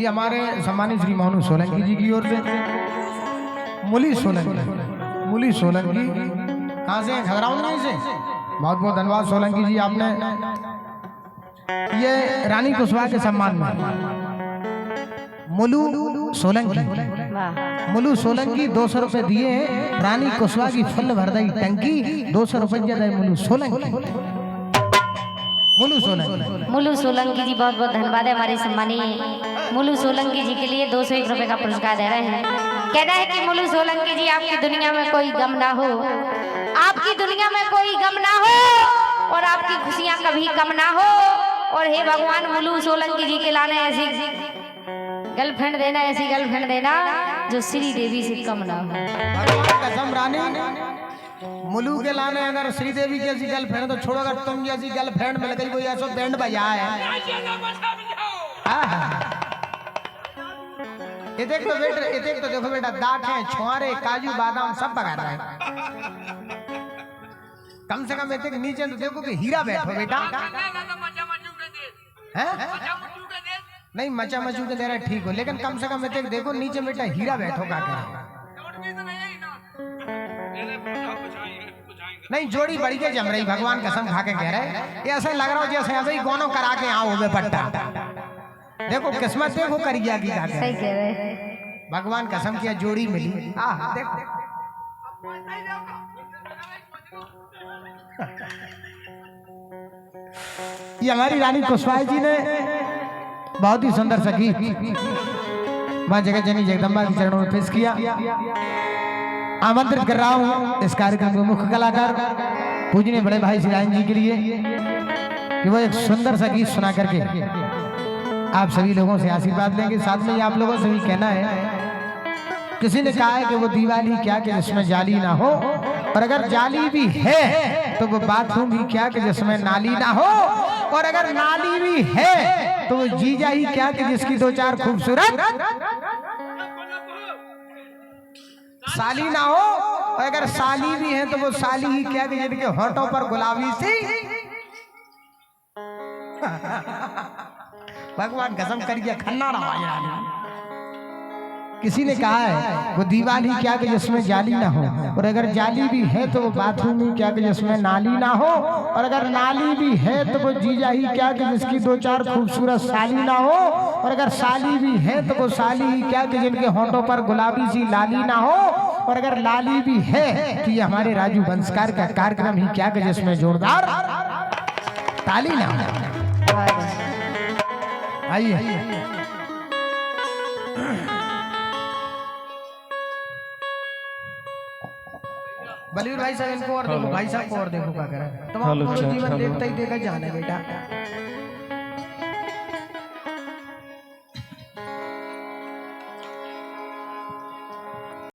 ये हमारे सम्मानित श्री मोहन सोलंकी जी की ओर से मुली सोलंकी कहाँ से खजरावनी से बहुत बहुत धन्यवाद सोलंकी जी। आपने ये रानी कुशवाहा के सम्मान में मुलू सोलंकी 200 रुपए दिए हैं। रानी कुशवाहा की फुल भरदाई टंकी 200 रुपए ज्यादा मुलू सोलंकी जी बहुत बहुत धन्यवाद है। हमारे सम्मानीय मुलू सोलंकी जी के लिए 201 रुपए का पुरस्कार दे रहे हैं। कहना है कि मुलू सोलंकी जी आपकी दुनिया में कोई गम ना हो, आपकी दुनिया में कोई गम ना हो और आपकी खुशियां कभी कम ना हो। और हे भगवान मुलू सोलंकी जी के लाने ऐसी गर्लफ्रेंड देना, ऐसी गर्लफ्रेंड देना जो श्री देवी से कम ना हो। कसम रानी मुलू के लाने अगर श्री देवी की ऐसी गर्लफ्रेंड तो छोड़ो, अगर तुम जैसी गर्लफ्रेंड मिल गई कोई ऐसा बैंड बजाए ये देख तो देखो बेटा दाखें छुआरे काजू बादाम सब पका रहा है। कम से कम एक नीचे तो देखो कि हीरा बैठो बेटा है? नहीं मचा मचू के दे रहा ठीक हो, लेकिन कम से कम एक देखो नीचे बेटा हीरा बैठो का नहीं जोड़ी बड़ी के जम रही भगवान कसम खा के कह रहे ये ऐसा लग रहा हो जैसे अभी गोनो करा के आओ बे पट्टा। देखो किस्मत देखो करिया की सही कह रहे भगवान कसम किया जोड़ी मिली। देखो ये हमारी रानी कुशवाहा जी ने बहुत ही सुंदर सखी मां जगत जननी जगदम्बा के चरणों में पेश किया। आमंत्रित कर रहा हूं इस कार्यक्रम के मुख्य कलाकार पूजनीय बड़े भाई श्री जी के लिए कि वो एक सुंदर सा गीत सुना करके आप सभी लोगों से आशीर्वाद लेंगे। साथ में आप लोगों से भी कहना है, किसी ने कहा है कि वो दीवाली क्या कि जिसमें जाली ना हो, और अगर जाली भी है तो वो बाथरूम भी क्या कि जिसमें नाली ना हो, और अगर नाली भी है तो वो जीजा ही क्या कि जिसकी दो चार खूबसूरत साली ना हो, और अगर साली भी है तो वो साली ही क्या कि जिनके होठों पर गुलाबी सी भगवान कसम करिए खन्ना ना। किसी ने कहा है वो दीवार ही क्या कि जिसमें जाली ना हो, और अगर जाली भी है तो वो बाथरूम ही क्या कि जिसमें नाली ना हो, और अगर नाली भी है तो वो जीजा ही क्या कि जिसकी दो चार खूबसूरत साली ना हो, और अगर साली भी है तो वो साली ही क्या कि जिनके होठों पर गुलाबी सी लाली ना हो, और अगर लाली भी है तो ये हमारे राजू बंसकार का कार्यक्रम ही क्या कि जिसमें जोरदार ताली ना हो। आइए बलवीर भाई साहब इनको और देखो, भाई साहब को और देखो क्या करें। तुम पूरा जीवन देखता ही देखा जाना बेटा।